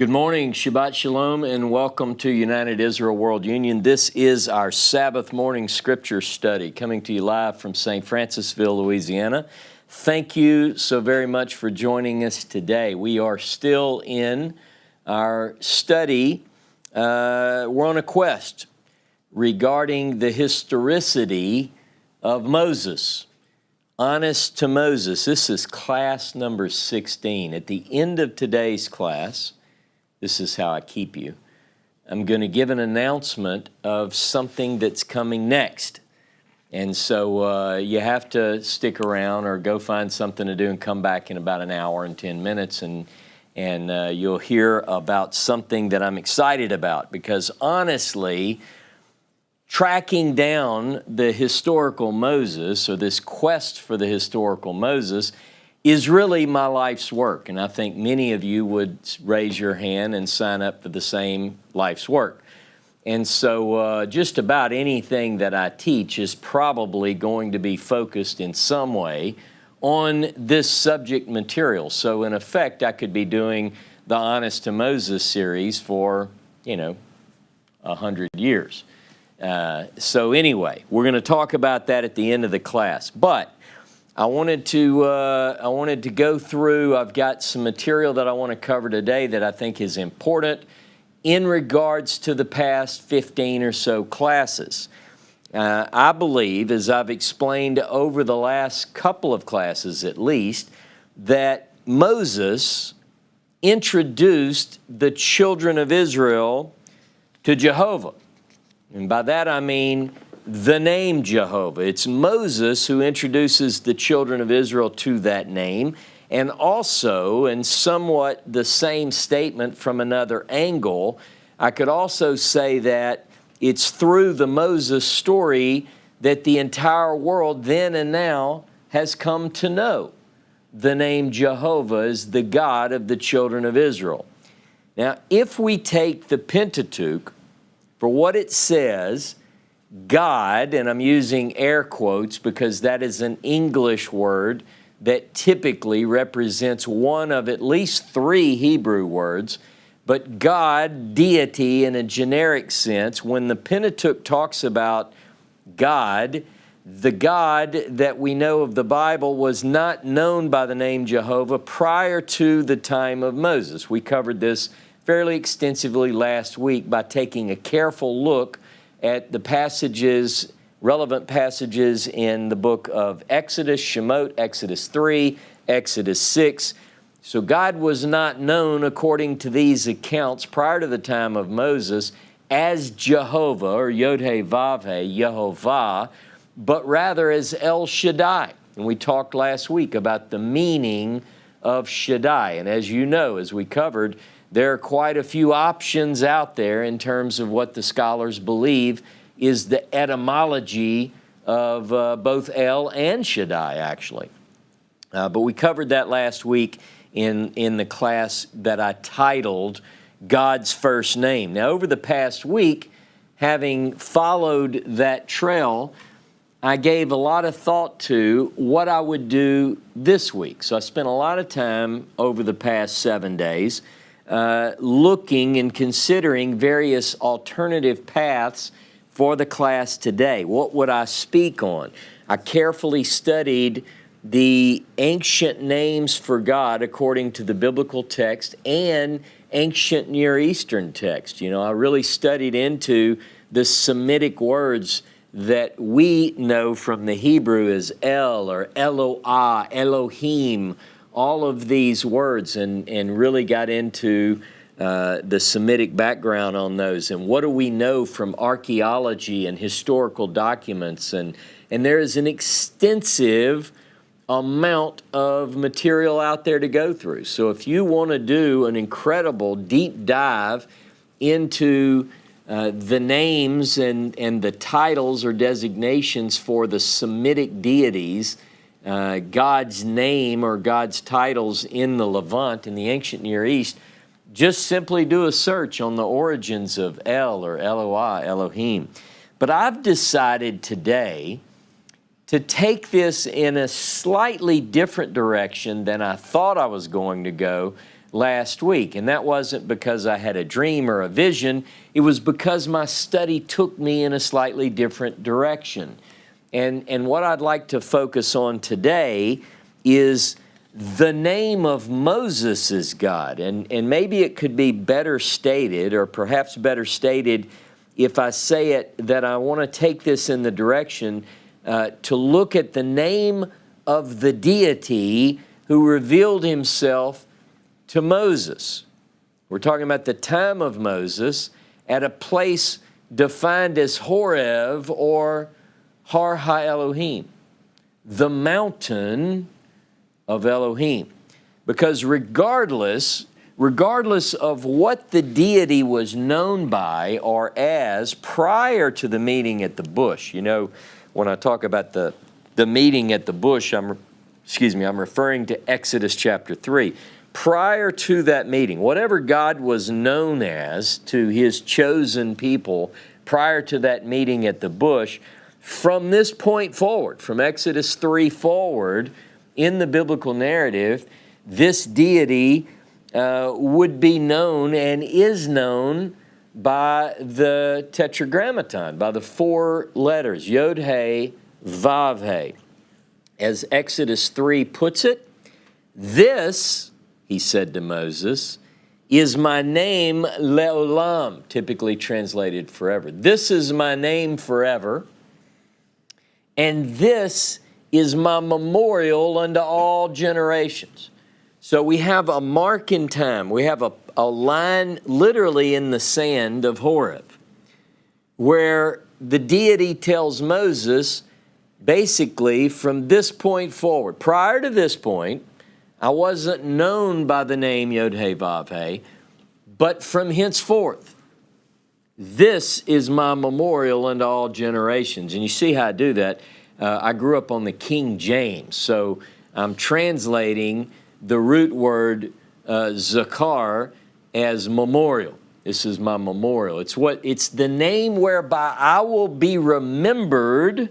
Good morning, Shabbat Shalom, and welcome to United Israel World Union. This is our Sabbath morning scripture study coming to you live from St. Francisville, Louisiana. Thank you so very much for joining us today. We are still in our study. We're on a quest regarding the historicity of Moses. Honest to Moses. This is class number 16. At the end of today's class, this is how I keep you. I'm going to give an announcement of something that's coming next. And so you have to stick around or go find something to do and come back in about an hour and 10 minutes and you'll hear about something that I'm excited about, because honestly, tracking down the historical Moses, or this quest for the historical Moses, is really my life's work. And I think many of you would raise your hand and sign up for the same life's work. And so just about anything that I teach is probably going to be focused in some way on this subject material. So in effect, I could be doing the Honest to Moses series for, 100 years. So anyway, we're going to talk about that at the end of the class. But I wanted to go through. I've got some material that I want to cover today that I think is important in regards to the past 15 or so classes. I believe, as I've explained over the last couple of classes at least, that Moses introduced the children of Israel to Jehovah. And by that I mean the name Jehovah. It's Moses who introduces the children of Israel to that name, and also, in somewhat the same statement from another angle, I could also say that it's through the Moses story that the entire world then and now has come to know the name Jehovah as the God of the children of Israel. Now, if we take the Pentateuch for what it says, God, and I'm using air quotes because that is an English word that typically represents one of at least three Hebrew words, but God, deity in a generic sense, when the Pentateuch talks about God, the God that we know of the Bible was not known by the name Jehovah prior to the time of Moses. We covered this fairly extensively last week by taking a careful look at the passages, relevant passages in the book of Exodus, Shemot, Exodus 3, Exodus 6. So God was not known according to these accounts prior to the time of Moses as Jehovah, or Yod-Heh-Vav-Heh, Yehovah, but rather as El Shaddai. And we talked last week about the meaning of Shaddai. And as you know, as we covered, there are quite a few options out there in terms of what the scholars believe is the etymology of both El and Shaddai, actually. But we covered that last week in the class that I titled God's First Name. Now, over the past week, having followed that trail, I gave a lot of thought to what I would do this week. So I spent a lot of time over the past 7 days looking and considering various alternative paths for the class today. What would I speak on? I carefully studied the ancient names for God according to the biblical text and ancient Near Eastern text. I really studied into the Semitic words that we know from the Hebrew as El or Eloah, Elohim, all of these words, and really got into the Semitic background on those. And what do we know from archaeology and historical documents? And there is an extensive amount of material out there to go through. So if you want to do an incredible deep dive into the names and the titles or designations for the Semitic deities, God's name or God's titles in the Levant, in the ancient Near East, just simply do a search on the origins of El or Eloah, Elohim. But I've decided today to take this in a slightly different direction than I thought I was going to go last week. And that wasn't because I had a dream or a vision. It was because my study took me in a slightly different direction. And what I'd like to focus on today is the name of Moses is God. And maybe it could be better stated, or perhaps better stated if I say it, that I want to take this in the direction to look at the name of the deity who revealed himself to Moses. We're talking about the time of Moses at a place defined as Horeb, or Har Ha-Elohim, the mountain of Elohim. Because regardless of what the deity was known by or as prior to the meeting at the bush, you know, when I talk about the meeting at the bush, I'm referring to Exodus chapter 3. Prior to that meeting, whatever God was known as to his chosen people prior to that meeting at the bush, from this point forward, from Exodus 3 forward, in the biblical narrative, this deity would be known and is known by the Tetragrammaton, by the 4 letters, Yod He, Vav He. As Exodus 3 puts it, this, he said to Moses, is my name le'olam, typically translated forever. This is my name forever, and this is my memorial unto all generations. So we have a mark in time. We have a line literally in the sand of Horeb, where the deity tells Moses, basically, from this point forward, prior to this point, I wasn't known by the name Yod He Vav He, but from henceforth, this is my memorial unto all generations. And you see how I do that. I grew up on the King James, so I'm translating the root word zakar as memorial. This is my memorial. It's the name whereby I will be remembered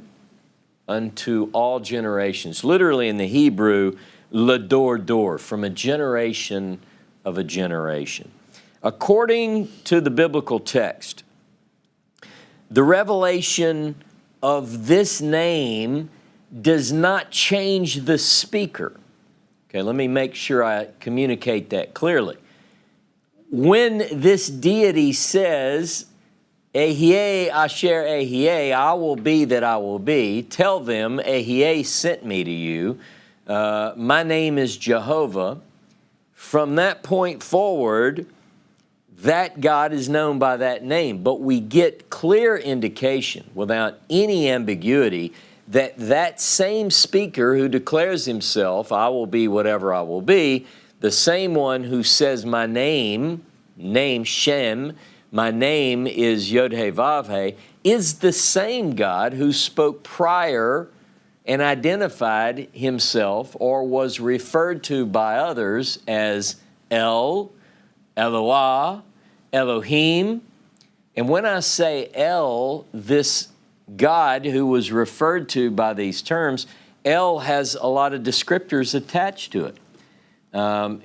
unto all generations. Literally in the Hebrew, lador dor, from a generation of a generation. According to the biblical text, the revelation of this name does not change the speaker. Okay, let me make sure I communicate that clearly. When this deity says, Ehyeh asher ehyeh, I will be that I will be, tell them, Ehyeh sent me to you. My name is Jehovah. From that point forward, that God is known by that name. But we get clear indication, without any ambiguity, that that same speaker who declares himself, I will be whatever I will be, the same one who says my name Shem, my name is Yod He Vav He, is the same God who spoke prior and identified himself or was referred to by others as El, Eloah, Elohim. And when I say El, this God who was referred to by these terms, El has a lot of descriptors attached to it.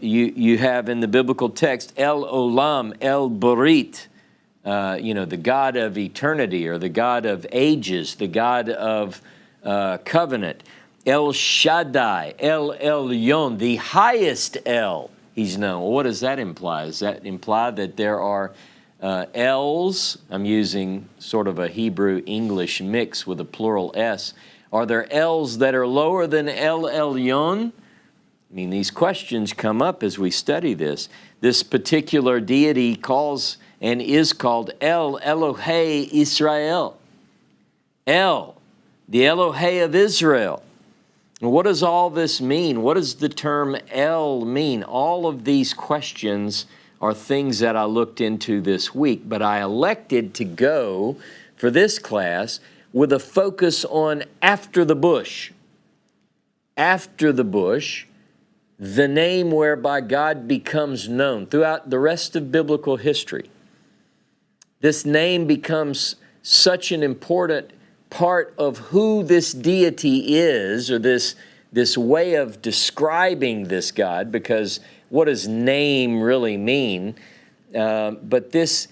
You have in the biblical text El Olam, El Barit, the God of eternity, or the God of ages, the God of covenant. El Shaddai, El Elyon, the highest El, he's known. Well, what does that imply? Does that imply that there are L's? I'm using sort of a Hebrew-English mix with a plural S. Are there L's that are lower than El Elyon? I mean, these questions come up as we study this. This particular deity calls and is called El Elohei Israel. El, the Elohei of Israel. And what does all this mean? What does the term El mean? All of these questions are things that I looked into this week, but I elected to go for this class with a focus on after the bush. After the bush, the name whereby God becomes known throughout the rest of biblical history. This name becomes such an important part of who this deity is, or this way of describing this God, because what does name really mean? But this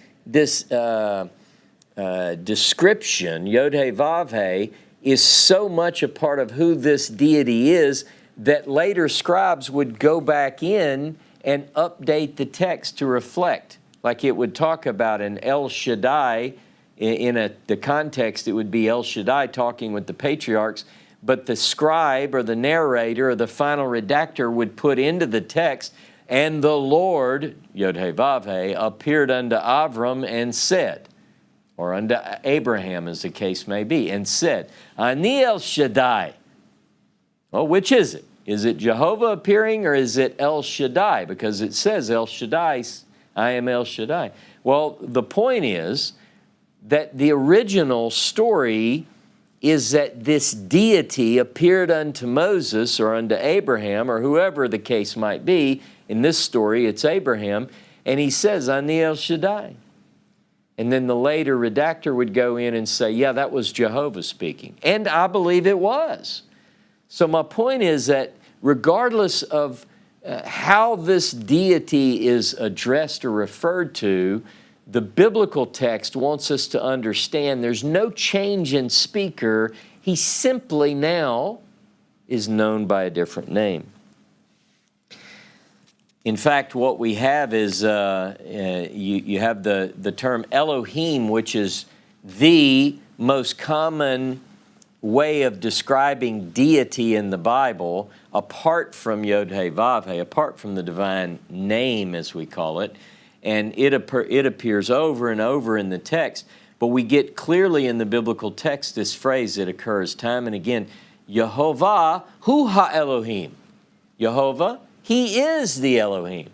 description, Yod-Heh-Vav-Heh, is so much a part of who this deity is that later scribes would go back in and update the text to reflect. Like it would talk about an El Shaddai, the context it would be El Shaddai talking with the patriarchs, but the scribe or the narrator or the final redactor would put into the text, and the Lord, Yod-Heh-Vav-Heh, appeared unto Avram and said, or unto Abraham as the case may be, and said, Ani El Shaddai. Well, which is it? Is it Jehovah appearing or is it El Shaddai? Because it says El Shaddai, I am El Shaddai. Well, the point is that the original story is that this deity appeared unto Moses or unto Abraham or whoever the case might be. In this story, it's Abraham, and he says, Ani El Shaddai. And then the later redactor would go in and say, yeah, that was Jehovah speaking. And I believe it was. So my point is that regardless of how this deity is addressed or referred to, the biblical text wants us to understand there's no change in speaker. He simply now is known by a different name. In fact, what we have is you have the term Elohim, which is the most common way of describing deity in the Bible, apart from Yod-Heh-Vav-Heh, apart from the divine name, as we call it. And it appears over and over in the text, but we get clearly in the biblical text this phrase that occurs time and again, Yehovah hu ha-Elohim. Jehovah, he is the Elohim.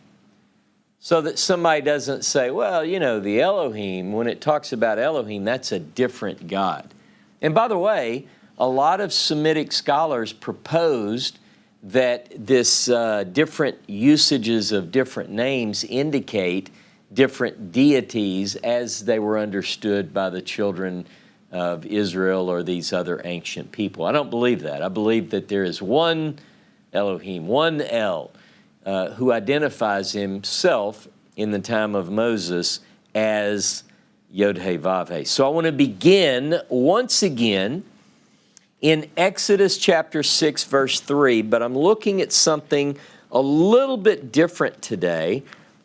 So that somebody doesn't say, well, you know, the Elohim, when it talks about Elohim, that's a different God. And by the way, a lot of Semitic scholars proposed that this different usages of different names indicate different deities as they were understood by the children of Israel or these other ancient people. I don't believe that. I believe that there is one Elohim, one El, who identifies himself in the time of Moses as Yod-Heh-Vav-Heh. So I want to begin once again in Exodus chapter 6, verse 3, but I'm looking at something a little bit different today,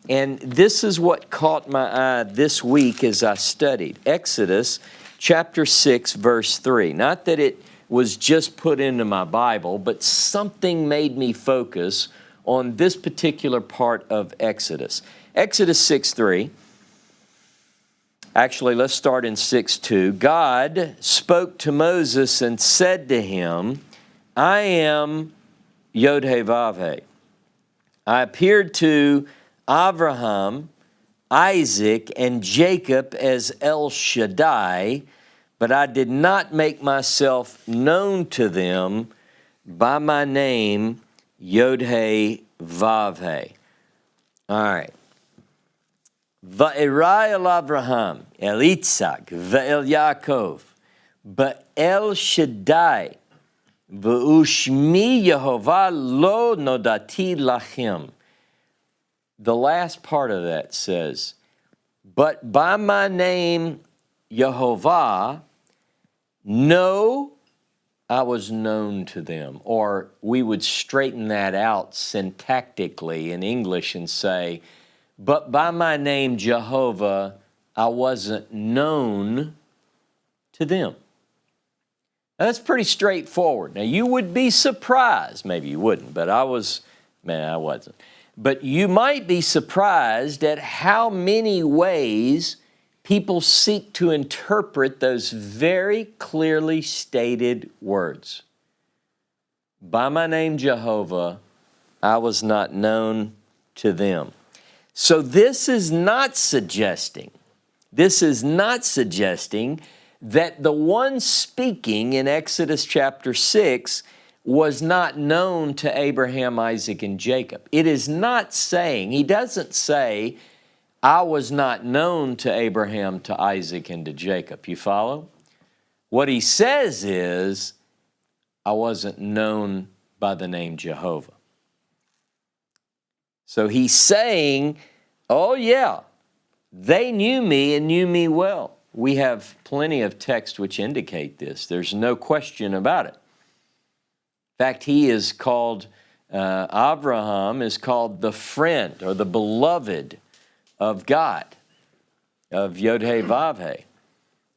and this is what caught my eye this week as I studied. Exodus chapter 6, verse 3. Not that it was just put into my Bible, but something made me focus on this particular part of Exodus. Exodus 6, 3. Actually, let's start in 6:2. God spoke to Moses and said to him, I am Yod-Heh-Vav-Heh. I appeared to Abraham, Isaac, and Jacob as El Shaddai, but I did not make myself known to them by my name, Yod-Heh-Vav-Heh. All right. Va'erai el Abraham, el Yitzhak, ve'el Yaakov, ba'el Shaddai, v'ushmi Yehovah lo nodati lachem. The last part of that says, but by my name, Yehovah, no, I was known to them. Or we would straighten that out syntactically in English and say, but by my name, Jehovah, I wasn't known to them. Now, that's pretty straightforward. Now, you would be surprised. Maybe you wouldn't, but I wasn't. But you might be surprised at how many ways people seek to interpret those very clearly stated words. By my name, Jehovah, I was not known to them. So this is not suggesting that the one speaking in Exodus chapter 6 was not known to Abraham, Isaac, and Jacob. It is not saying, he doesn't say, I was not known to Abraham, to Isaac, and to Jacob. You follow? What he says is, I wasn't known by the name Jehovah. So he's saying, oh yeah, they knew me and knew me well. We have plenty of text which indicate this. There's no question about it. In fact, he is called, Abraham is called the friend or the beloved of God, of Yod-Heh-Vav-Heh.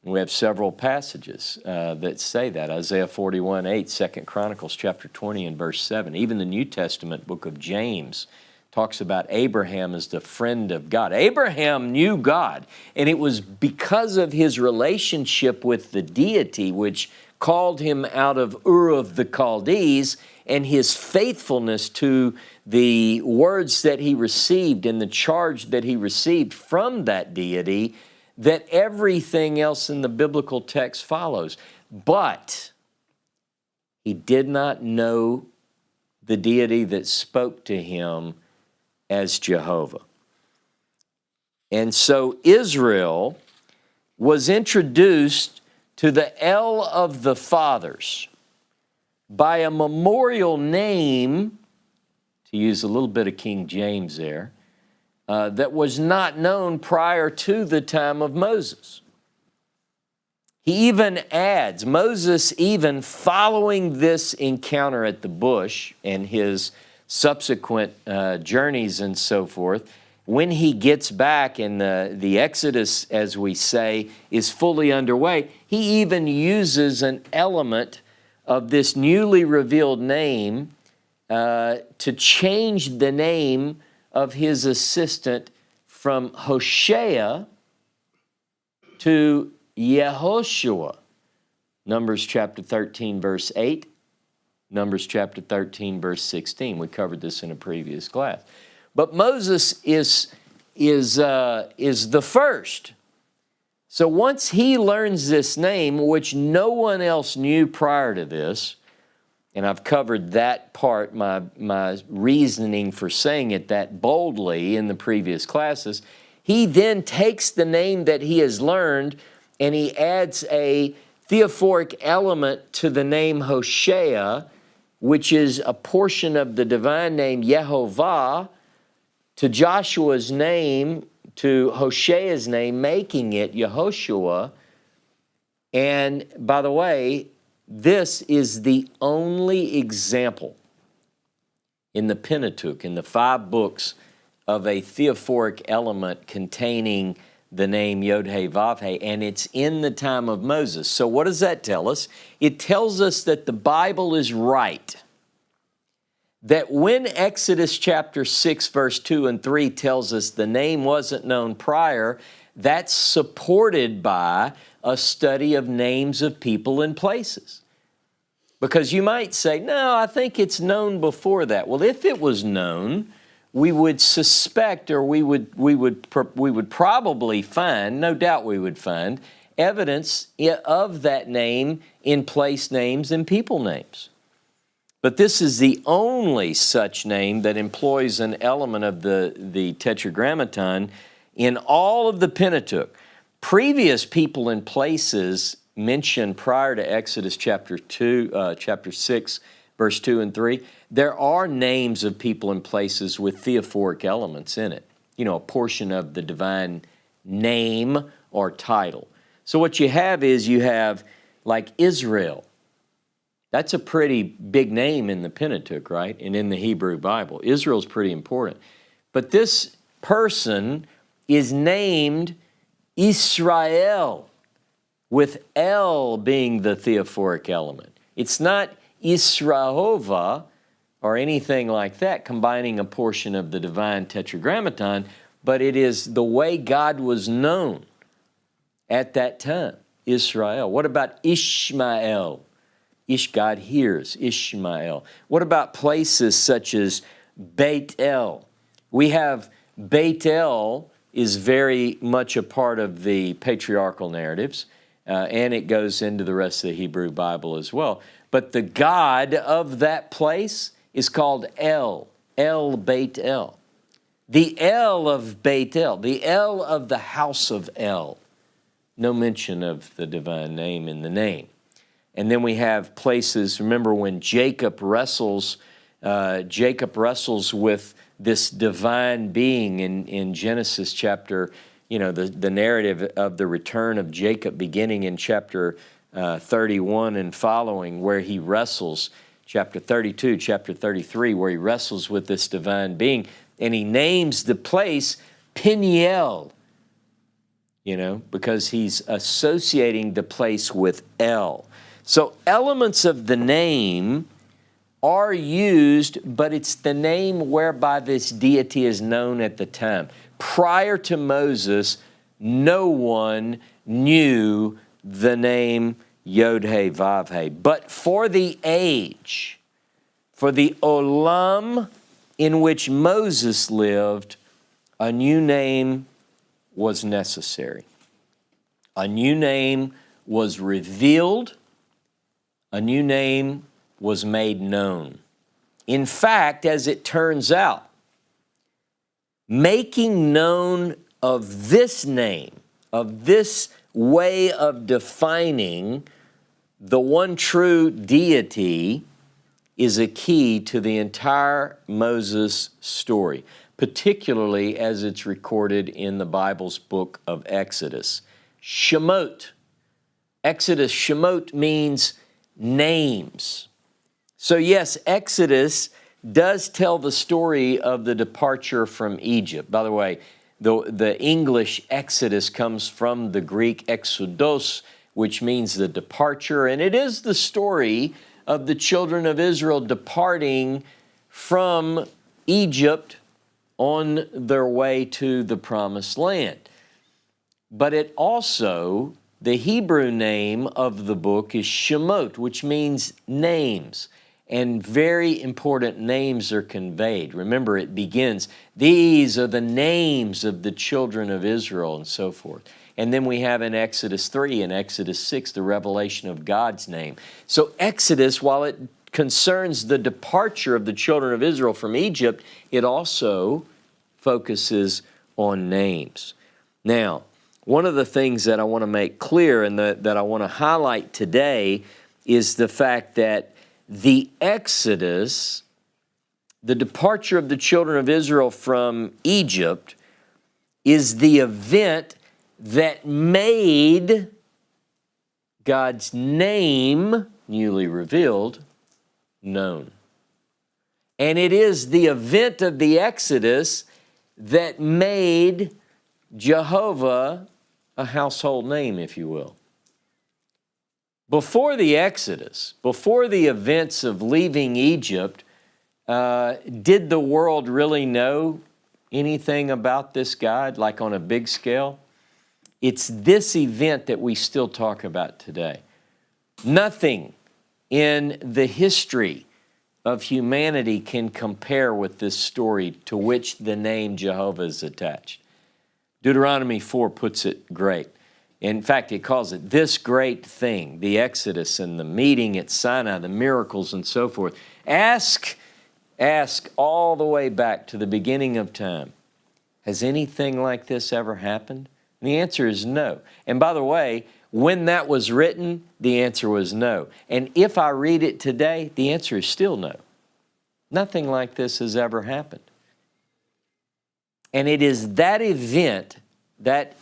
We have several passages that say that. Isaiah 41:8, 2 Chronicles chapter 20 and verse 7. Even the New Testament book of James talks about Abraham as the friend of God. Abraham knew God, and it was because of his relationship with the deity which called him out of Ur of the Chaldees, and his faithfulness to the words that he received and the charge that he received from that deity, that everything else in the biblical text follows. But he did not know the deity that spoke to him as Jehovah. And so Israel was introduced to the El of the fathers by a memorial name, to use a little bit of King James there, that was not known prior to the time of Moses. He even adds, Moses even following this encounter at the bush and his subsequent journeys and so forth, when he gets back and the Exodus, as we say, is fully underway, he even uses an element of this newly revealed name to change the name of his assistant from Hoshea to Yehoshua. Numbers chapter 13, verse 8. Numbers chapter 13, verse 16. We covered this in a previous class. But Moses is the first. So once he learns this name, which no one else knew prior to this, and I've covered that part, my reasoning for saying it that boldly in the previous classes, he then takes the name that he has learned and he adds a theophoric element to the name Hoshea, which is a portion of the divine name Jehovah, to Joshua's name, to Hoshea's name, making it Yehoshua. And by the way, this is the only example in the Pentateuch, in the 5 books, of a theophoric element containing the name Yod-Heh-Vav-Heh, and it's in the time of Moses. So what does that tell us? It tells us that the Bible is right. That when Exodus chapter 6, verse 2 and 3 tells us the name wasn't known prior, that's supported by a study of names of people and places. Because you might say, no, I think it's known before that. Well, if it was known, we would suspect, or we would probably find, no doubt we would find, evidence of that name in place names and people names. But this is the only such name that employs an element of the Tetragrammaton in all of the Pentateuch. Previous people and places mentioned prior to Exodus chapter 6, verse 2 and 3, there are names of people and places with theophoric elements in it. You know, a portion of the divine name or title. So what you have is you have like Israel. That's a pretty big name in the Pentateuch, right? And in the Hebrew Bible. Israel's pretty important. But this person is named Israel, with El being the theophoric element. It's not Israhova or anything like that, combining a portion of the divine Tetragrammaton, but it is the way God was known at that time, Israel. What about Ishmael? God hears, Ishmael. What about places such as Beit El? We have Beit El is very much a part of the patriarchal narratives, and it goes into the rest of the Hebrew Bible as well. But the God of that place is called El Beit El. The El of Beit El, the El of the house of El. No mention of the divine name in the name. And then we have places, remember when Jacob wrestles with this divine being in Genesis chapter, the narrative of the return of Jacob beginning in chapter 31 and following, where he wrestles, chapter 32, chapter 33, where he wrestles with this divine being, and he names the place Peniel, because he's associating the place with El. So elements of the name are used, but it's the name whereby this deity is known at the time. Prior to Moses, no one knew the name Yod-Heh, Vav-Heh. But for the age, for the olam in which Moses lived, a new name was necessary. A new name was revealed. A new name was made known. In fact, as it turns out, making known of this name, of this way of defining the one true deity, is a key to the entire Moses story, particularly as it's recorded in the Bible's book of Exodus. Shemot. Exodus, Shemot means names. So yes, Exodus does tell the story of the departure from Egypt. By the way, the English Exodus comes from the Greek exodos, which means the departure, and it is the story of the children of Israel departing from Egypt on their way to the Promised Land. But it also, the Hebrew name of the book is Shemot, which means names. And very important names are conveyed. Remember, it begins, these are the names of the children of Israel, and so forth. And then we have in Exodus 3 and Exodus 6 the revelation of God's name. So Exodus, while it concerns the departure of the children of Israel from Egypt, it also focuses on names. Now, one of the things that I want to make clear and that I want to highlight today is the fact that the Exodus, the departure of the children of Israel from Egypt, is the event that made God's name, newly revealed, known. And it is the event of the Exodus that made Jehovah a household name, if you will. Before the Exodus, before the events of leaving Egypt, did the world really know anything about this God, like on a big scale? It's this event that we still talk about today. Nothing in the history of humanity can compare with this story to which the name Jehovah is attached. Deuteronomy 4 puts it great. In fact, it calls it this great thing, the Exodus and the meeting at Sinai, the miracles and so forth. Ask all the way back to the beginning of time. Has anything like this ever happened? And the answer is no. And by the way, when that was written, the answer was no. And if I read it today, the answer is still no. Nothing like this has ever happened. And it is that event that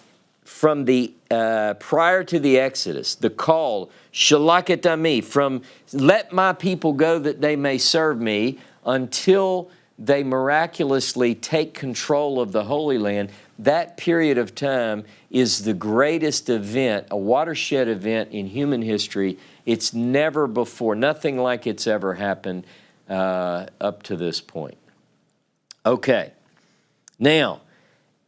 from the prior to the Exodus, the call, Shalach et ami, from let my people go that they may serve me, until they miraculously take control of the Holy Land, that period of time is the greatest event, a watershed event in human history. It's never before, nothing like it's ever happened up to this point. Okay, now,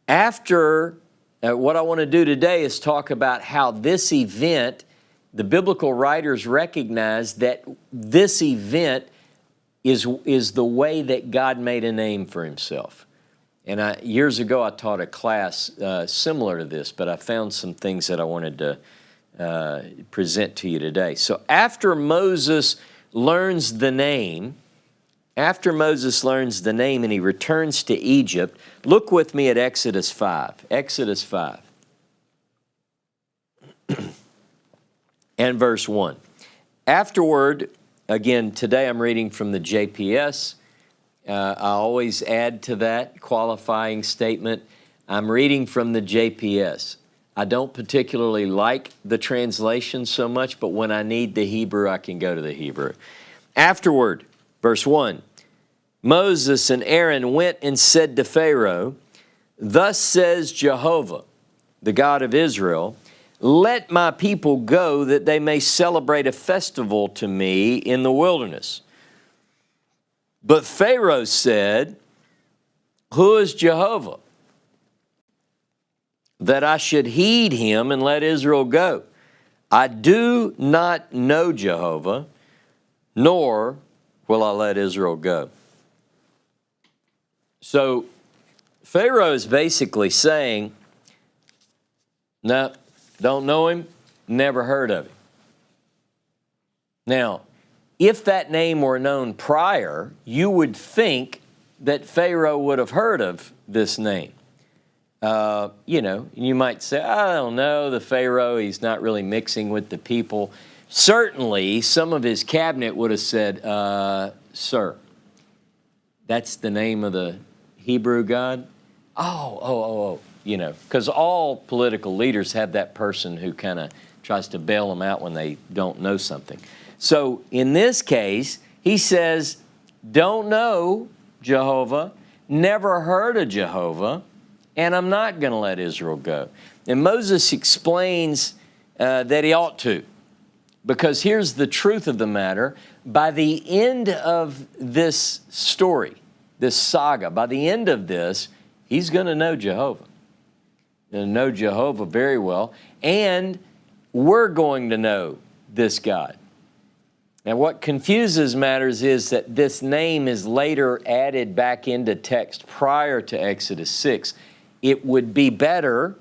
after what I want to do today is talk about how this event, the biblical writers recognize that this event is the way that God made a name for himself. And years ago I taught a class similar to this, but I found some things that I wanted to present to you today. So after Moses learns the name, and he returns to Egypt, look with me at Exodus 5. Exodus 5 and verse 1. Afterward, again, today I'm reading from the JPS. I always add to that qualifying statement, I'm reading from the JPS. I don't particularly like the translation so much, but when I need the Hebrew, I can go to the Hebrew. Afterward, verse 1, Moses and Aaron went and said to Pharaoh, "Thus says Jehovah, the God of Israel, let my people go that they may celebrate a festival to me in the wilderness." But Pharaoh said, "Who is Jehovah, that I should heed him and let Israel go? I do not know Jehovah, nor will I let Israel go." So Pharaoh is basically saying, no, don't know him, never heard of him. Now, if that name were known prior, you would think that Pharaoh would have heard of this name. You might say, I don't know, the Pharaoh, he's not really mixing with the people. Certainly, some of his cabinet would have said, sir, that's the name of the Hebrew God? Because all political leaders have that person who kind of tries to bail them out when they don't know something. So in this case, he says, don't know Jehovah, never heard of Jehovah, and I'm not going to let Israel go. And Moses explains that he ought to, because here's the truth of the matter. By the end of this story, this saga, by the end of this, he's going to know Jehovah. He'll know Jehovah very well, and we're going to know this God. Now, what confuses matters is that this name is later added back into text prior to Exodus 6. It would be better,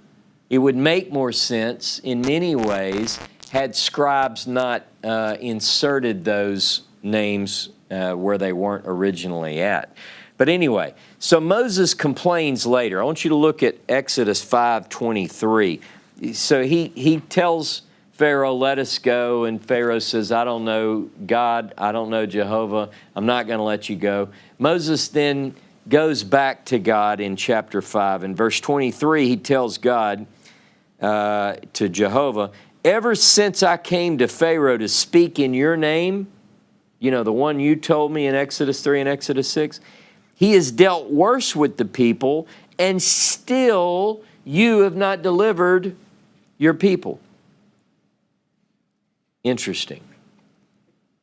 it would make more sense in many ways had scribes not inserted those names where they weren't originally at. But anyway, so Moses complains later. I want you to look at Exodus 5:23. So he tells Pharaoh, let us go, and Pharaoh says, I don't know God, I don't know Jehovah, I'm not going to let you go. Moses then goes back to God in chapter 5. In verse 23, he tells God, to Jehovah, ever since I came to Pharaoh to speak in your name, the one you told me in Exodus 3 and Exodus 6, he has dealt worse with the people, and still you have not delivered your people. Interesting.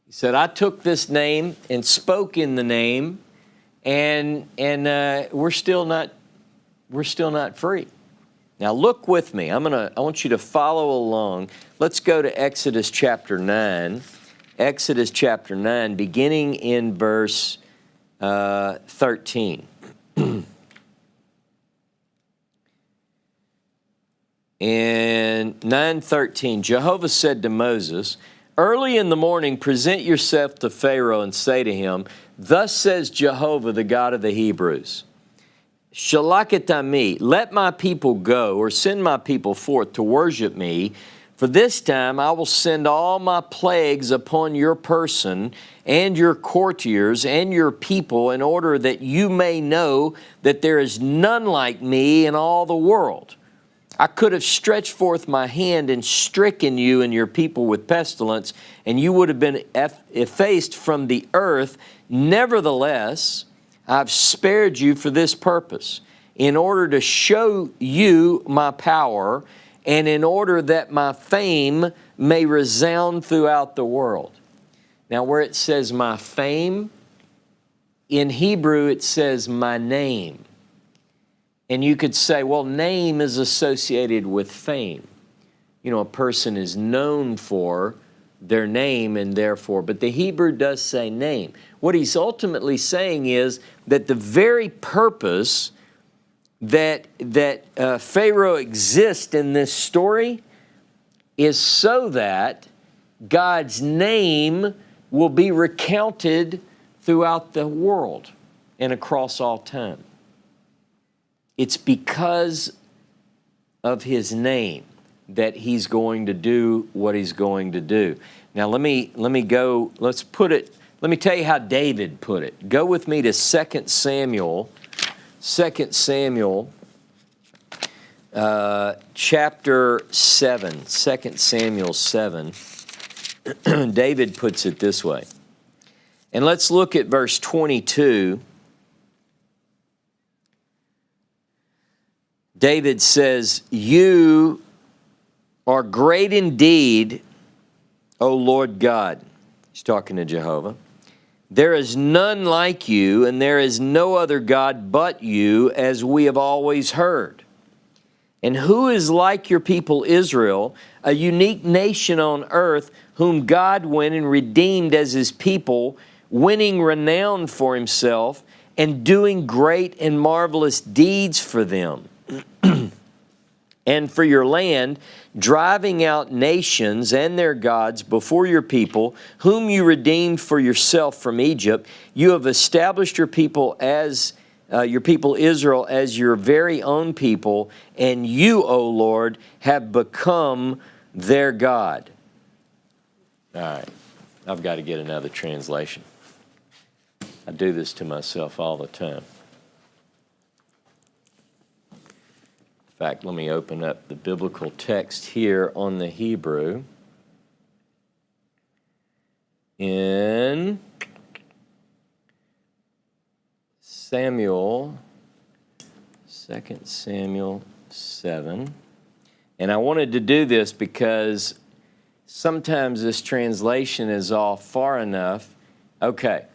He said, I took this name and spoke in the name, and we're still not free. Now look with me. I want you to follow along. Let's go to Exodus chapter 9. Exodus chapter 9, beginning in verse 13. And 9:13, Jehovah said to Moses, early in the morning present yourself to Pharaoh and say to him, thus says Jehovah, the God of the Hebrews, Shalaketami, let my people go, or send my people forth to worship me, for this time I will send all my plagues upon your person and your courtiers and your people, in order that you may know that there is none like me in all the world. I could have stretched forth my hand and stricken you and your people with pestilence, and you would have been effaced from the earth. Nevertheless, I've spared you for this purpose, in order to show you my power, and in order that my fame may resound throughout the world. Now, where it says my fame, in Hebrew it says my name. And you could say, well, name is associated with fame. A person is known for their name and therefore, but the Hebrew does say name. What he's ultimately saying is that the very purpose that Pharaoh exists in this story is so that God's name will be recounted throughout the world and across all time. It's because of his name that he's going to do what he's going to do. Now let's Let me tell you how David put it. Go with me to 2 Samuel, chapter 7, 2 Samuel 7. David puts it this way. And let's look at verse 22. David says, "You are great indeed, O Lord God." He's talking to Jehovah. "There is none like you, and there is no other God but you, as we have always heard. And who is like your people Israel, a unique nation on earth, whom God went and redeemed as his people, winning renown for himself, and doing great and marvelous deeds for them, and for your land, driving out nations and their gods before your people, whom you redeemed for yourself from Egypt. You have established your people as your people Israel as your very own people, and you, O Lord, have become their God." All right, I've got to get another translation. I do this to myself all the time. In fact, let me open up the biblical text here on the Hebrew. In Samuel, 2 Samuel 7. And I wanted to do this because sometimes this translation is off far enough. Okay,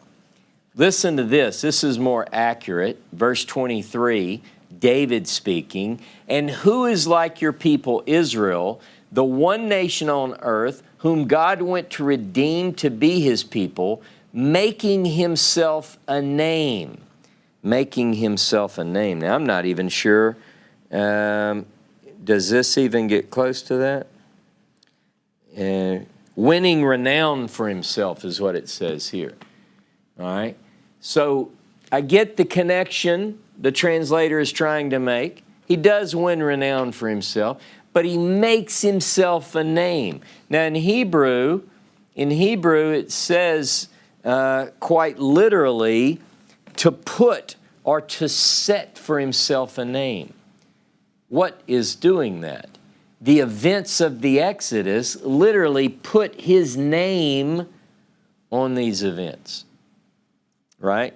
listen to this. This is more accurate. Verse 23, David speaking, "And who is like your people Israel, the one nation on earth, whom God went to redeem to be his people, making himself a name." Making himself a name. Now, I'm not even sure. Does this even get close to that? Winning renown for himself is what it says here. All right? So I get the connection the translator is trying to make. He does win renown for himself, but he makes himself a name. Now, in Hebrew it says quite literally, to put or to set for himself a name. What is doing that? The events of the Exodus literally put his name on these events, right?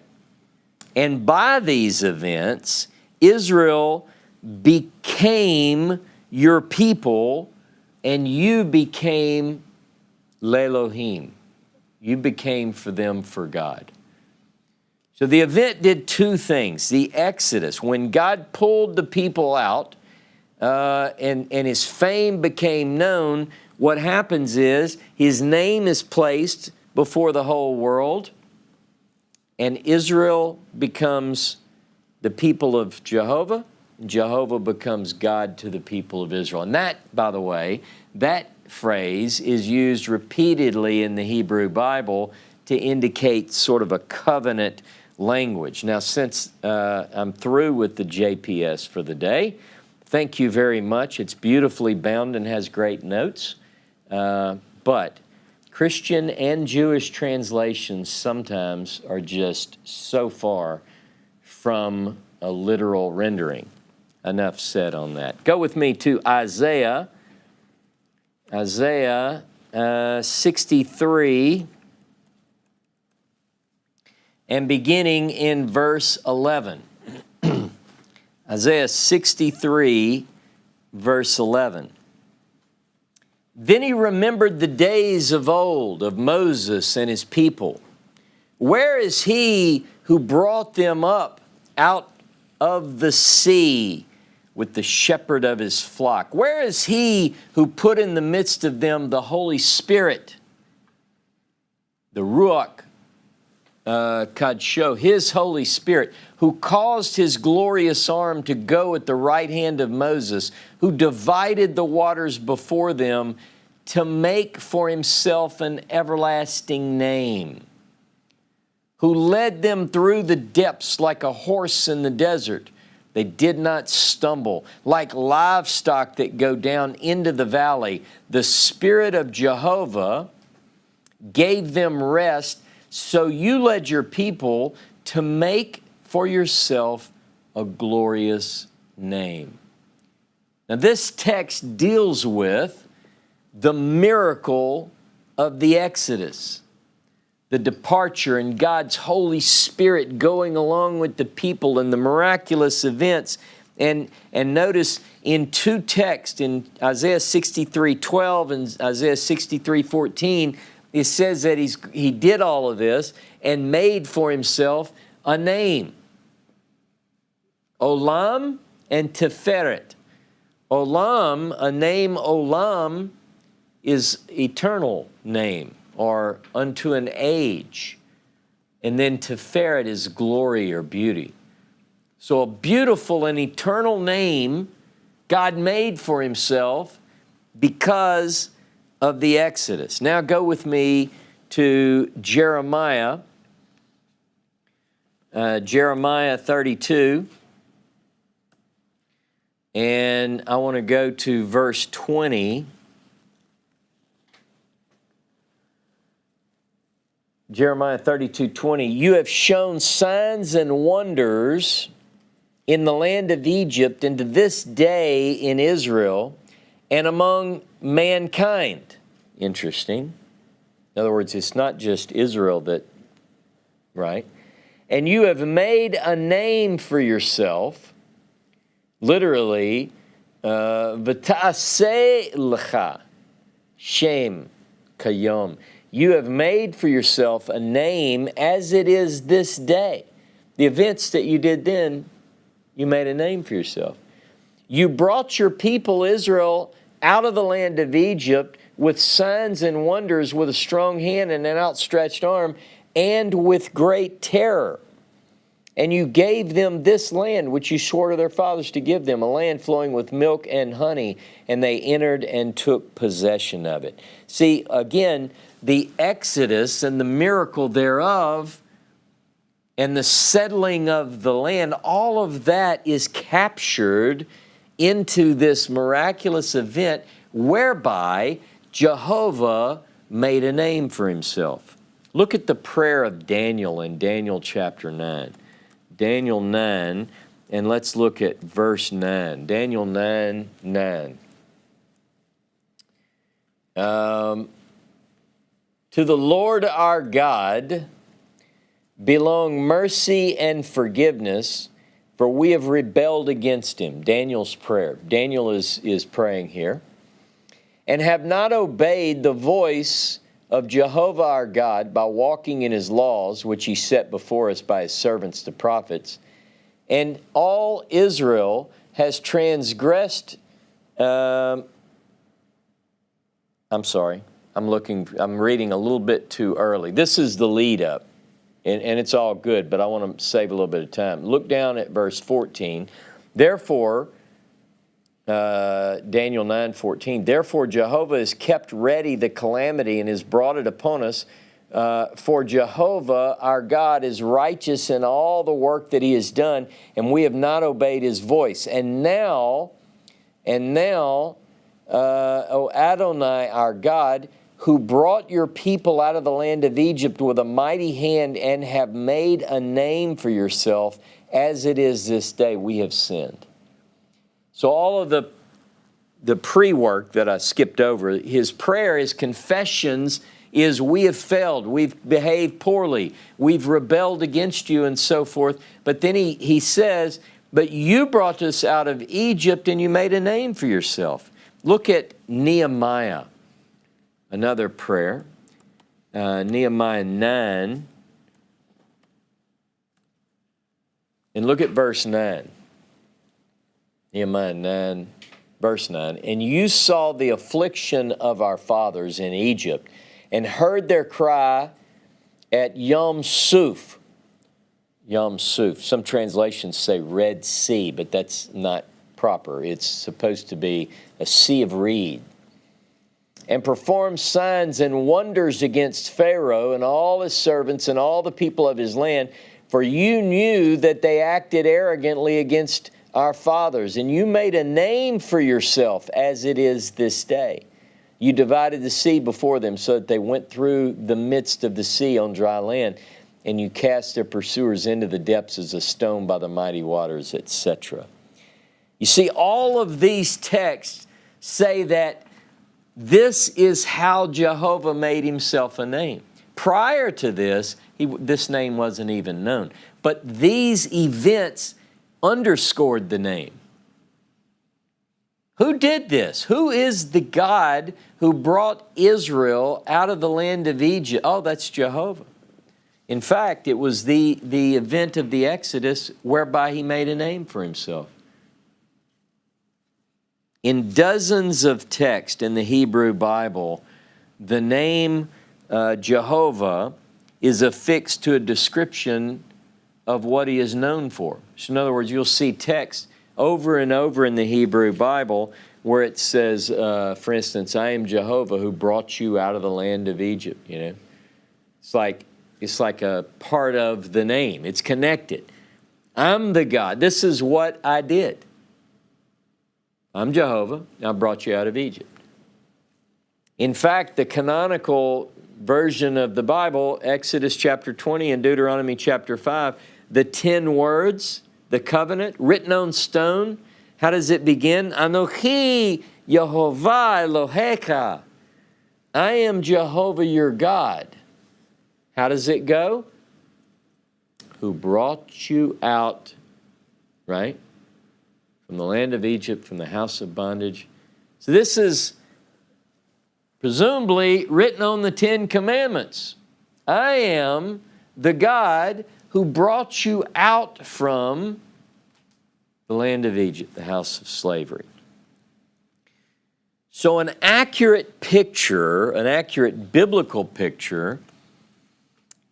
And by these events, Israel became your people, and you became l'Elohim. You became for them for God. So the event did two things. The Exodus, when God pulled the people out and his fame became known, what happens is his name is placed before the whole world, and Israel becomes the people of Jehovah. Jehovah becomes God to the people of Israel. And that, by the way, that phrase is used repeatedly in the Hebrew Bible to indicate sort of a covenant language. Now, since I'm through with the JPS for the day, thank you very much. It's beautifully bound and has great notes. But Christian and Jewish translations sometimes are just so far from a literal rendering. Enough said on that. Go with me to Isaiah 63, and beginning in verse 11. Isaiah 63, verse 11. "Then he remembered the days of old, of Moses and his people. Where is he who brought them up out of the sea with the shepherd of his flock? Where is he who put in the midst of them the Holy Spirit, the Ruach Kadsho, his Holy Spirit, who caused his glorious arm to go at the right hand of Moses, who divided the waters before them to make for himself an everlasting name, who led them through the depths like a horse in the desert. They did not stumble, like livestock that go down into the valley. The Spirit of Jehovah gave them rest, So you led your people to make for yourself a glorious name. Now this text deals with the miracle of the Exodus, the departure and God's Holy Spirit going along with the people and the miraculous events. And notice in two texts, in Isaiah 63:12 and Isaiah 63:14, it says that he did all of this and made for himself a name. Olam and Tiferet. Olam, a name Olam, is eternal name, or unto an age. And then Tiferet is glory or beauty. So a beautiful and eternal name God made for himself because of the Exodus. Now go with me to Jeremiah, Jeremiah 32. And I want to go to verse 20. Jeremiah 32:20. You have shown signs and wonders in the land of Egypt, and to this day in Israel, and among mankind. Interesting. In other words, it's not just Israel that, right? And you have made a name for yourself, literally, v'ta'aseh lecha shem kayom. You have made for yourself a name as it is this day. The events that you did then, you made a name for yourself. You brought your people Israel out of the land of Egypt with signs and wonders, with a strong hand and an outstretched arm, and with great terror. And you gave them this land, which you swore to their fathers to give them, a land flowing with milk and honey, and they entered and took possession of it. See, again, the Exodus and the miracle thereof and the settling of the land, all of that is captured into this miraculous event whereby Jehovah made a name for himself. Look at the prayer of Daniel in Daniel chapter 9. Daniel 9, and let's look at verse 9. Daniel 9:9. To the Lord our God belong mercy and forgiveness, for we have rebelled against him. Daniel's prayer. Daniel is praying here. And have not obeyed the voice of Jehovah our God by walking in his laws, which he set before us by his servants the prophets. And all Israel has transgressed. I'm sorry. I'm reading a little bit too early. This is the lead up. And it's all good, but I want to save a little bit of time. Look down at verse 14. Therefore, Daniel 9:14. Therefore, Jehovah has kept ready the calamity and has brought it upon us. For Jehovah, our God, is righteous in all the work that he has done, and we have not obeyed his voice. And now, O Adonai, our God, who brought your people out of the land of Egypt with a mighty hand and have made a name for yourself, as it is this day, we have sinned. So all of the pre-work that I skipped over, his prayer, his confessions is we have failed, we've behaved poorly, we've rebelled against you and so forth. But then he says, but you brought us out of Egypt and you made a name for yourself. Look at Nehemiah, another prayer, Nehemiah 9, and look at verse 9. Nehemiah 9, verse 9. And you saw the affliction of our fathers in Egypt and heard their cry at Yom Suf. Yom Suf. Some translations say Red Sea, but that's not proper. It's supposed to be a sea of reed. And performed signs and wonders against Pharaoh and all his servants and all the people of his land, for you knew that they acted arrogantly against our fathers, and you made a name for yourself as it is this day. You divided the sea before them so that they went through the midst of the sea on dry land, and you cast their pursuers into the depths as a stone by the mighty waters, etc. You see, all of these texts say that this is how Jehovah made himself a name. Prior to this, this name wasn't even known. But these events underscored the name. Who did this? Who is the God who brought Israel out of the land of Egypt? Oh, that's Jehovah. In fact, it was the event of the Exodus whereby he made a name for himself. In dozens of texts in the Hebrew Bible, the name Jehovah is affixed to a description of what he is known for. So in other words, you'll see text over and over in the Hebrew Bible where it says, for instance, I am Jehovah who brought you out of the land of Egypt. You know, it's like a part of the name. It's connected. I'm the God. This is what I did. I'm Jehovah. I brought you out of Egypt. In fact, the canonical version of the Bible, Exodus chapter 20 and Deuteronomy chapter 5, the 10 words, the covenant, written on stone, how does it begin? Anochi Yehovah Elohecha. I am Jehovah your God. How does it go? Who brought you out, right? From the land of Egypt, from the house of bondage. So this is presumably written on the 10 Commandments. I am the God who brought you out from the land of Egypt, the house of slavery. So an accurate picture, an accurate biblical picture,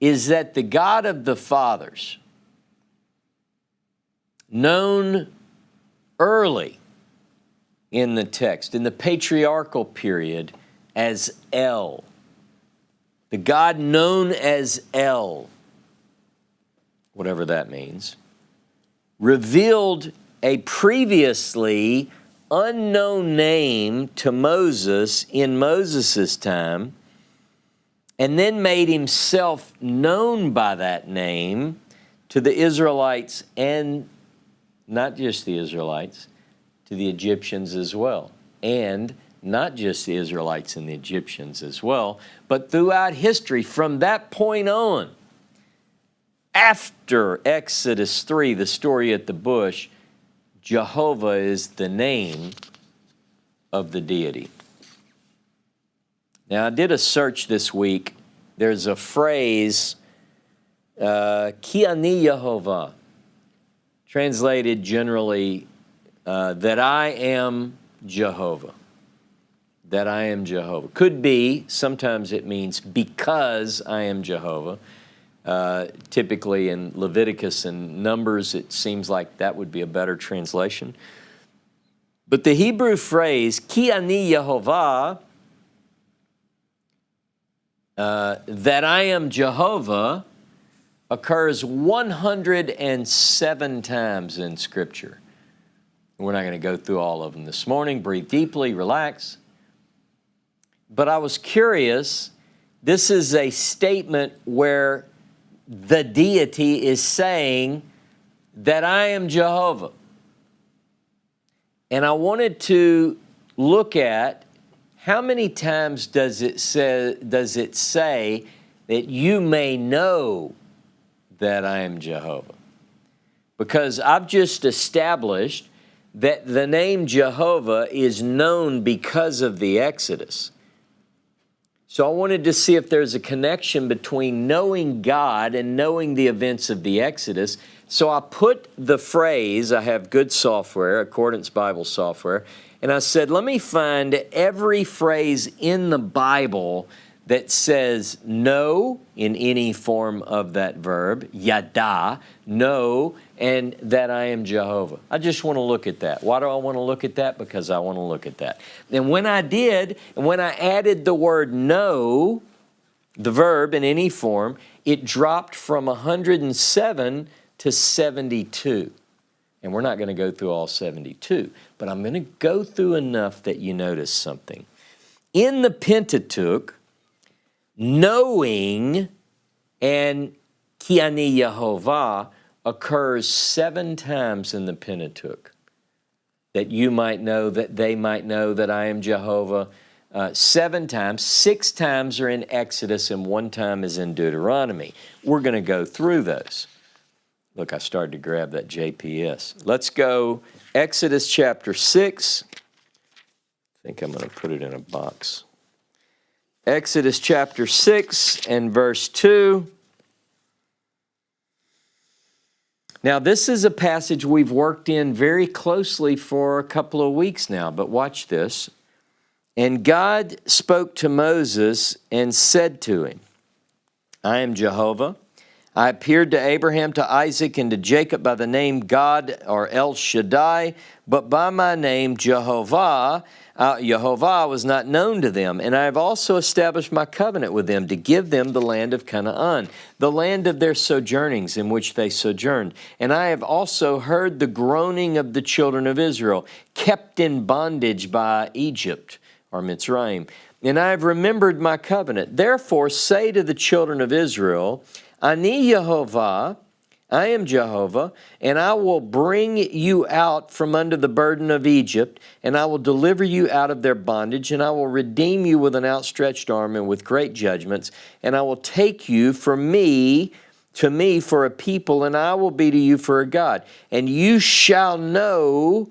is that the God of the fathers, known early in the text, in the patriarchal period, as El, the God known as El, whatever that means, revealed a previously unknown name to Moses in Moses' time, and then made himself known by that name to the Israelites, and not just the Israelites, to the Egyptians as well. And not just the Israelites and the Egyptians as well, but throughout history from that point on. After Exodus 3, the story at the bush, Jehovah is the name of the deity. Now, I did a search this week. There's a phrase, Ki ani Yehovah, translated generally, that I am Jehovah. That I am Jehovah. Could be, sometimes it means because I am Jehovah. Typically in Leviticus and Numbers, it seems like that would be a better translation. But the Hebrew phrase, Ki ani Yehovah, that I am Jehovah, occurs 107 times in Scripture. We're not going to go through all of them this morning. Breathe deeply, relax. But I was curious, this is a statement where the deity is saying that I am Jehovah. And I wanted to look at how many times does it say that you may know that I am Jehovah? Because I've just established that the name Jehovah is known because of the Exodus. So I wanted to see if there's a connection between knowing God and knowing the events of the Exodus. So I put the phrase, I have good software, Accordance Bible software, and I said, let me find every phrase in the Bible that says know in any form of that verb, yada, know, and that I am Jehovah. I just want to look at that. Why do I want to look at that? Because I want to look at that. And when I did, and when I added the word know, the verb in any form, it dropped from 107 to 72. And we're not going to go through all 72, but I'm going to go through enough that you notice something. In the Pentateuch, knowing and Ki Ani Yehovah occurs 7 times in the Pentateuch. That you might know, that they might know that I am Jehovah. 7 times. 6 times are in Exodus and 1 time is in Deuteronomy. We're going to go through those. Look, I started to grab that JPS. Let's go Exodus chapter 6. I think I'm going to put it in a box. Exodus chapter 6 and verse 2. Now, this is a passage we've worked in very closely for a couple of weeks now, but watch this. And God spoke to Moses and said to him, I am Jehovah. I appeared to Abraham, to Isaac, and to Jacob by the name God or El Shaddai, but by my name Jehovah. Jehovah was not known to them, and I have also established my covenant with them to give them the land of Canaan, the land of their sojournings in which they sojourned. And I have also heard the groaning of the children of Israel, kept in bondage by Egypt, or Mitzrayim. And I have remembered my covenant. Therefore say to the children of Israel, Ani Yehovah, I am Jehovah, and I will bring you out from under the burden of Egypt, and I will deliver you out of their bondage, and I will redeem you with an outstretched arm and with great judgments, and I will take you from me to me for a people, and I will be to you for a God. And you shall know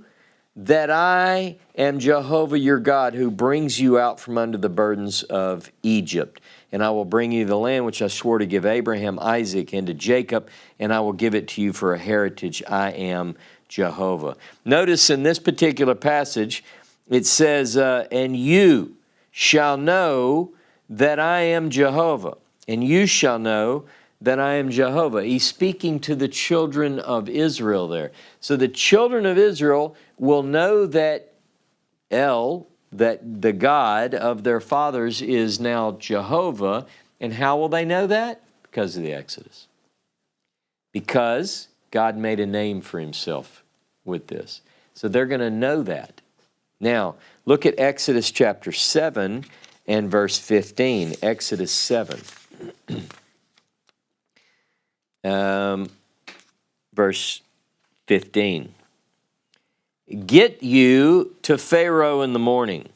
that I am Jehovah your God, who brings you out from under the burdens of Egypt. And I will bring you the land which I swore to give Abraham, Isaac, and to Jacob, and I will give it to you for a heritage. I am Jehovah. Notice in this particular passage, it says, and you shall know that I am Jehovah. And you shall know that I am Jehovah. He's speaking to the children of Israel there. So the children of Israel will know that that the God of their fathers is now Jehovah. And how will they know that? Because of the Exodus. Because God made a name for himself with this. So they're going to know that. Now, look at Exodus chapter 7 and verse 15. Exodus 7. Verse 15. Get you to Pharaoh in the morning.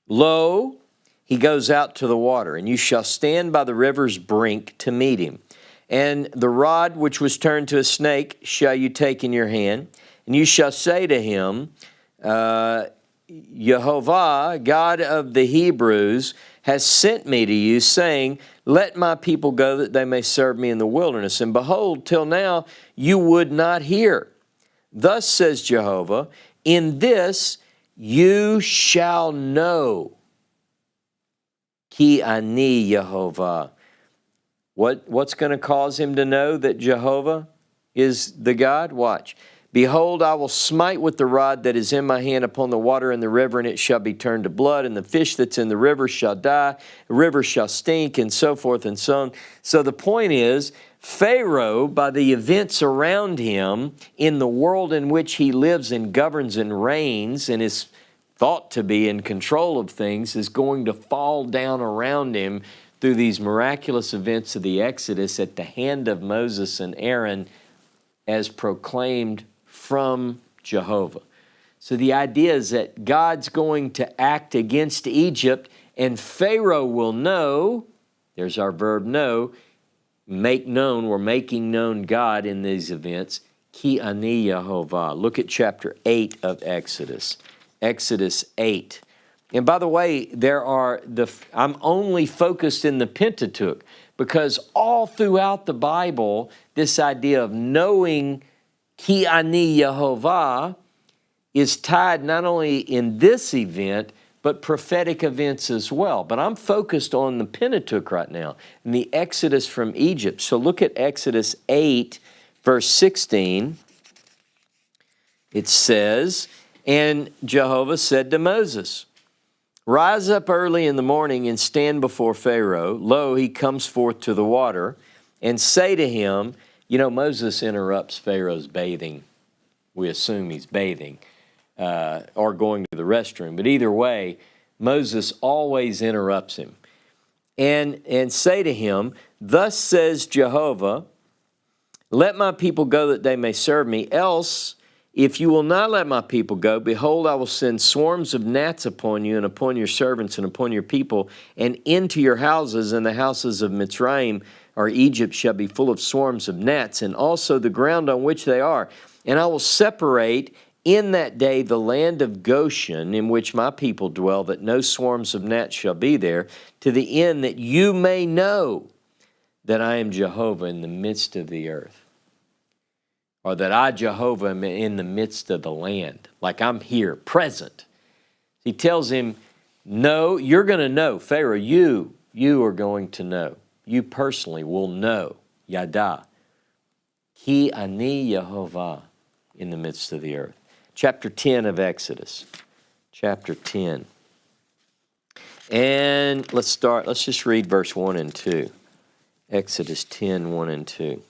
Lo, he goes out to the water, and you shall stand by the river's brink to meet him. And the rod which was turned to a snake shall you take in your hand, and you shall say to him, Jehovah, God of the Hebrews, has sent me to you, saying, let my people go that they may serve me in the wilderness. And behold, till now you would not hear. Thus says Jehovah, in this you shall know. Ki Ani Yehovah. What's going to cause him to know that Jehovah is the God? Watch. Behold, I will smite with the rod that is in my hand upon the water in the river, and it shall be turned to blood, and the fish that's in the river shall die, the river shall stink, and so forth and so on. So the point is, Pharaoh, by the events around him, in the world in which he lives and governs and reigns and is thought to be in control of things, is going to fall down around him through these miraculous events of the Exodus at the hand of Moses and Aaron as proclaimed from Jehovah. So the idea is that God's going to act against Egypt, and Pharaoh will know, there's our verb know, make known, we're making known God in these events. Ki Ani Yehovah. Look at chapter 8 of Exodus. Exodus 8. And by the way, I'm only focused in the Pentateuch because all throughout the Bible, this idea of knowing Ki Ani Yehovah is tied not only in this event, but prophetic events as well. But I'm focused on the Pentateuch right now, and the Exodus from Egypt. So look at Exodus 8, verse 16. It says, and Jehovah said to Moses, rise up early in the morning and stand before Pharaoh. Lo, he comes forth to the water, and say to him, Moses interrupts Pharaoh's bathing. We assume he's bathing or going to the restroom. But either way, Moses always interrupts him. And say to him, thus says Jehovah, let my people go that they may serve me. Else, if you will not let my people go, behold, I will send swarms of gnats upon you and upon your servants and upon your people and into your houses, and the houses of Mitzrayim or Egypt shall be full of swarms of gnats, and also the ground on which they are. And I will separate in that day the land of Goshen, in which my people dwell, that no swarms of gnats shall be there, to the end that you may know that I am Jehovah in the midst of the earth. Or that I, Jehovah, am in the midst of the land. Like I'm here, present. He tells him, no, you're going to know. Pharaoh, you are going to know. You personally will know. Yada. Ki ani Jehovah in the midst of the earth. Chapter 10 of Exodus. Chapter 10. And let's just read verse 1 and 2. Exodus 10, 1 and 2.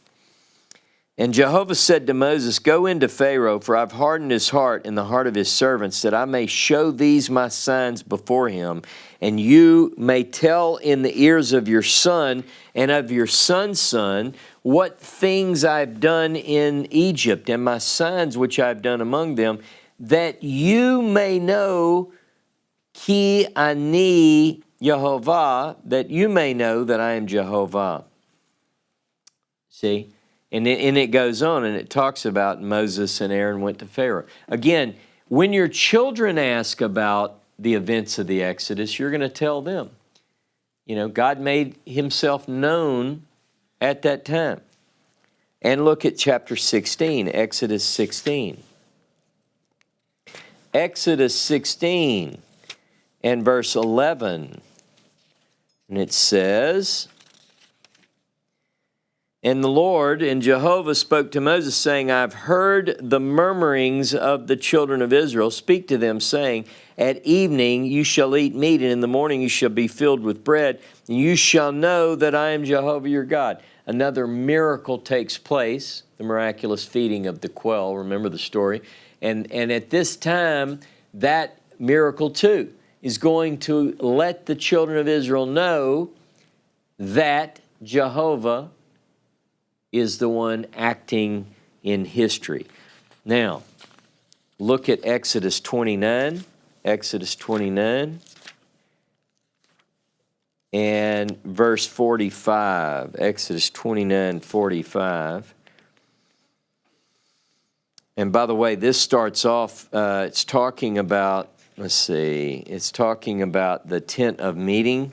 And Jehovah said to Moses, go into Pharaoh, for I've hardened his heart and the heart of his servants, that I may show these my signs before him, and you may tell in the ears of your son and of your son's son what things I've done in Egypt, and my signs which I've done among them, that you may know Ki ani Jehovah, that you may know that I am Jehovah. See? And it goes on, and it talks about Moses and Aaron went to Pharaoh. Again, when your children ask about the events of the Exodus, you're going to tell them. You know, God made himself known at that time. And look at chapter 16, Exodus 16. Exodus 16 and verse 11. And it says, and the Lord and Jehovah spoke to Moses, saying, I've heard the murmurings of the children of Israel. Speak to them, saying, at evening you shall eat meat, and in the morning you shall be filled with bread, and you shall know that I am Jehovah your God. Another miracle takes place, the miraculous feeding of the quail. Remember the story? And at this time, that miracle too is going to let the children of Israel know that Jehovah is the one acting in history. Now, look at Exodus 29. Exodus 29 and verse 45. Exodus 29, 45. And by the way, this starts off, it's talking about, it's talking about the tent of meeting.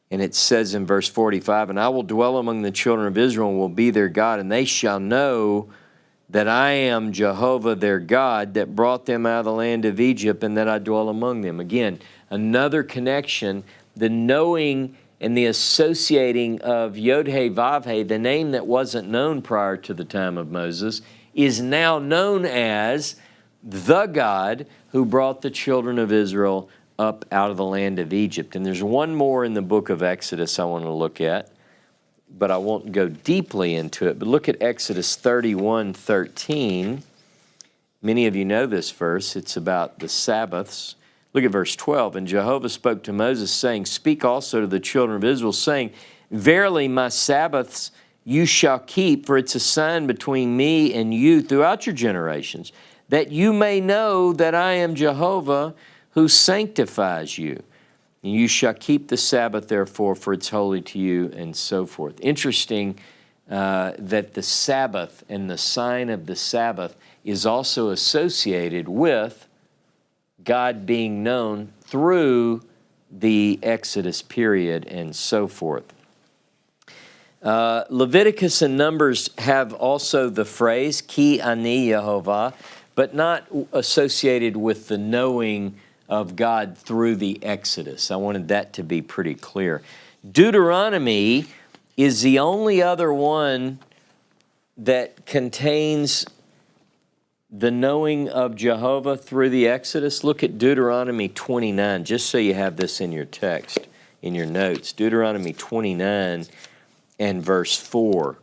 And it says in verse 45, and I will dwell among the children of Israel and will be their God, and they shall know that I am Jehovah their God that brought them out of the land of Egypt, and that I dwell among them. Again, another connection, the knowing and the associating of Yod-Heh-Vav-Heh, the name that wasn't known prior to the time of Moses, is now known as the God who brought the children of Israel up out of the land of Egypt. And there's one more in the book of Exodus I want to look at, but I won't go deeply into it. But look at Exodus 31:13. Many of you know this verse. It's about the Sabbaths. Look at verse 12. And Jehovah spoke to Moses, saying, speak also to the children of Israel, saying, verily my Sabbaths you shall keep, for it's a sign between me and you throughout your generations, that you may know that I am Jehovah who sanctifies you. And you shall keep the Sabbath, therefore, for it's holy to you, and so forth. Interesting that the Sabbath and the sign of the Sabbath is also associated with God being known through the Exodus period and so forth. Leviticus and Numbers have also the phrase, Ki ani Jehovah, but not associated with the knowing of God through the Exodus. I wanted that to be pretty clear. Deuteronomy is the only other one that contains the knowing of Jehovah through the Exodus. Look at Deuteronomy 29, just so you have this in your text, in your notes. Deuteronomy 29 and verse 4.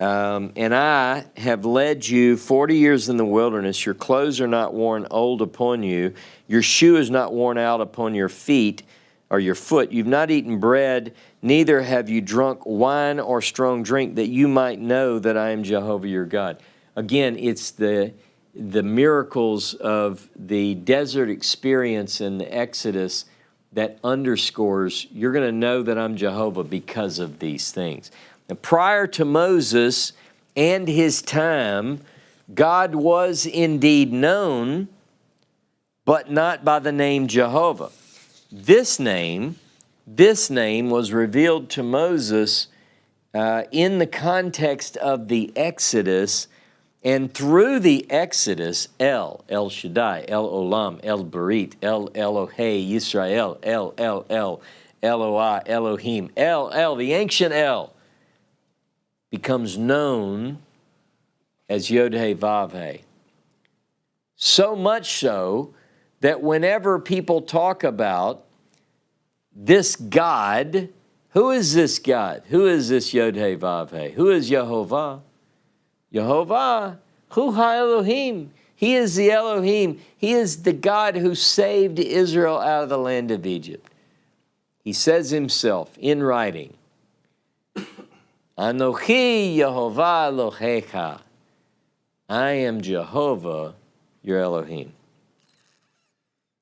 And I have led you 40 years in the wilderness. Your clothes are not worn old upon you. Your shoe is not worn out upon your feet or your foot. You've not eaten bread, neither have you drunk wine or strong drink, that you might know that I am Jehovah your God. Again, it's the miracles of the desert experience in the Exodus that underscores you're going to know that I'm Jehovah because of these things. Now, prior to Moses and his time, God was indeed known, but not by the name Jehovah. This name was revealed to Moses in the context of the Exodus, and through the Exodus, El Shaddai, El Olam, El Barit, El Elohei Yisrael, El, Eloi, Elohim, El, the ancient El, becomes known as Yod-Heh Vav-Heh. So much so that whenever people talk about this God, who is this God? Who is this Yod-Heh Vav-Heh? Who is Jehovah? Jehovah, Hu Ha-Elohim. He is the Elohim. He is the God who saved Israel out of the land of Egypt. He says himself in writing, Anochi Yehovah Elohecha. I am Jehovah, your Elohim.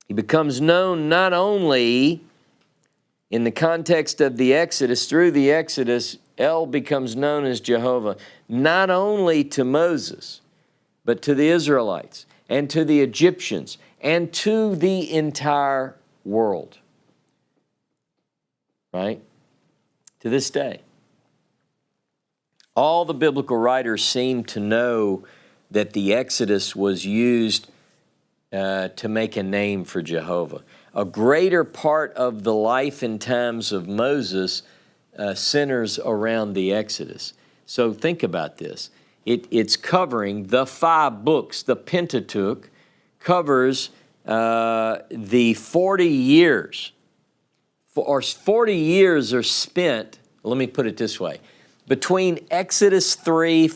He becomes known not only in the context of the Exodus, through the Exodus, El becomes known as Jehovah, not only to Moses, but to the Israelites and to the Egyptians and to the entire world. Right? To this day. All the biblical writers seem to know that the Exodus was used to make a name for Jehovah. A greater part of the life and times of Moses centers around the Exodus. So think about this. It's covering the 5 books. The Pentateuch covers the 40 years. 40 years are spent, let me put it this way, between Exodus 3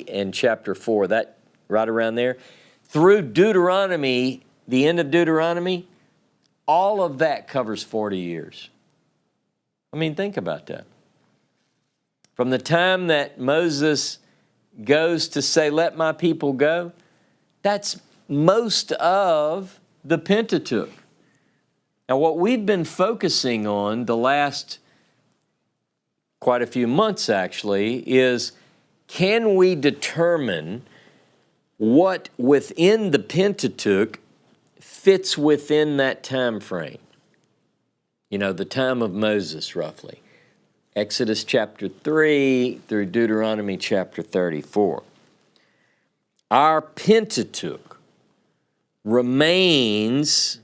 and chapter 4, that right around there, through Deuteronomy, the end of Deuteronomy, all of that covers 40 years. I mean, think about that. From the time that Moses goes to say, let my people go, that's most of the Pentateuch. Now, what we've been focusing on the last quite a few months, actually, is can we determine what within the Pentateuch fits within that time frame? You know, the time of Moses, roughly. Exodus chapter 3 through Deuteronomy chapter 34. Our Pentateuch remains,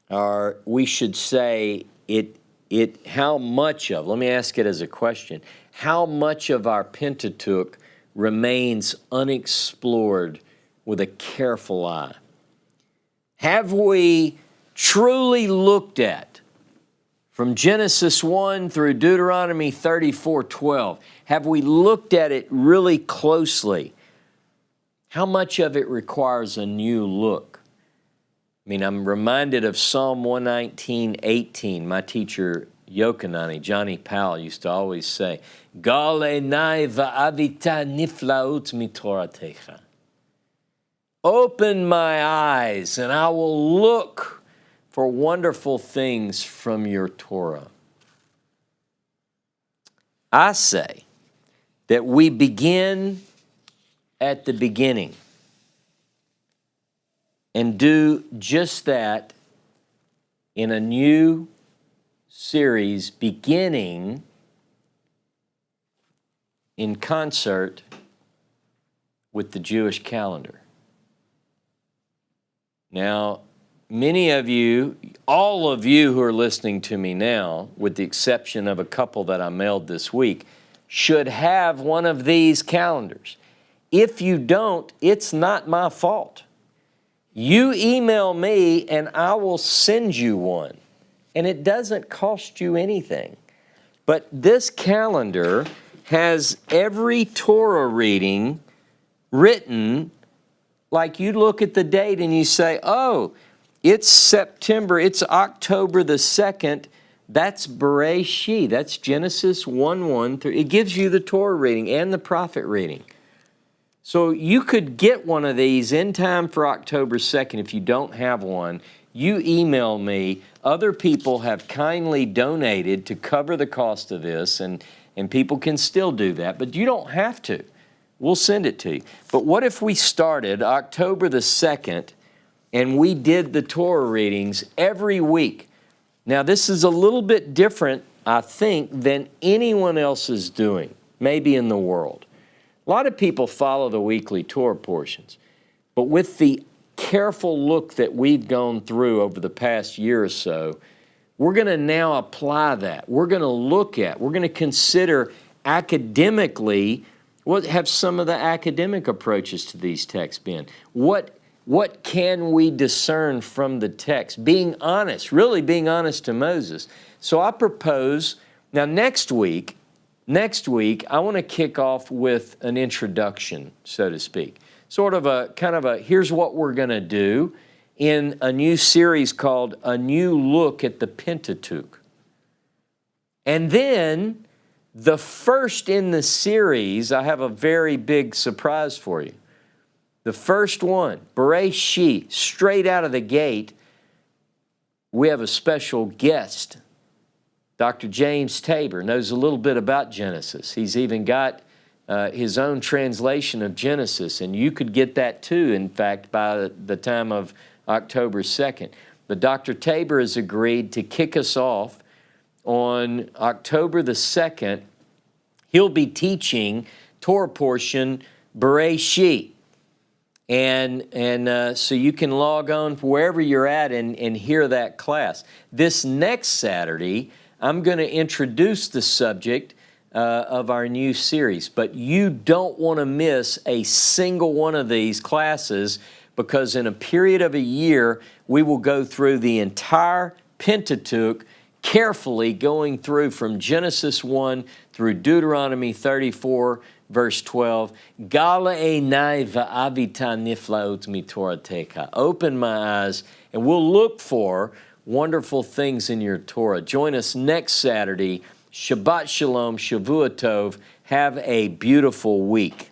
or we should say, how much of, let me ask it as a question, how much of our Pentateuch remains unexplored with a careful eye? Have we truly looked at, from Genesis 1 through Deuteronomy 34:12, have we looked at it really closely? How much of it requires a new look? I mean, I'm reminded of Psalm 119:18. My teacher, Yokanani, Johnny Powell, used to always say, Gal enai va'avita niflaut mitoratecha. Open my eyes, and I will look for wonderful things from your Torah. I say that we begin at the beginning and do just that in a new series beginning in concert with the Jewish calendar. Now, many of you, all of you who are listening to me now, with the exception of a couple that I mailed this week, should have one of these calendars. If you don't, it's not my fault. You email me and I will send you one. And it doesn't cost you anything. But this calendar has every Torah reading written, like you look at the date and you say, oh, it's September, it's October the 2nd, that's Bereshit, that's Genesis 1:1 through, it gives you the Torah reading and the prophet reading. So you could get one of these in time for October 2nd. If you don't have one, you email me. Other people have kindly donated to cover the cost of this, and people can still do that, but you don't have to. We'll send it to you. But what if we started October the 2nd and we did the Torah readings every week? Now, this is a little bit different, I think, than anyone else is doing, maybe in the world. A lot of people follow the weekly Torah portions, but with the careful look that we've gone through over the past year or so, we're going to now apply that. We're going to look at, we're going to consider academically, what have some of the academic approaches to these texts been? What can we discern from the text? Being honest, really being honest to Moses. So I propose, now next week, I want to kick off with an introduction, so to speak. Sort of a, kind of a, here's what we're going to do in a new series called A New Look at the Pentateuch. And then, the first in the series, I have a very big surprise for you. The first one, Bereshit, straight out of the gate, we have a special guest. Dr. James Tabor knows a little bit about Genesis. He's even got his own translation of Genesis, and you could get that too, in fact, by the time of October 2nd. But Dr. Tabor has agreed to kick us off on October the 2nd. He'll be teaching Torah portion Bereshit. And so you can log on wherever you're at and hear that class. This next Saturday, I'm going to introduce the subject of our new series, but you don't want to miss a single one of these classes, because in a period of a year, we will go through the entire Pentateuch, carefully going through from Genesis 1 through Deuteronomy 34, verse 12. Gala einai va'avita niflaot mitoratecha. Open my eyes, and we'll look for wonderful things in your Torah. Join us next Saturday. Shabbat Shalom, Shavua Tov. Have a beautiful week.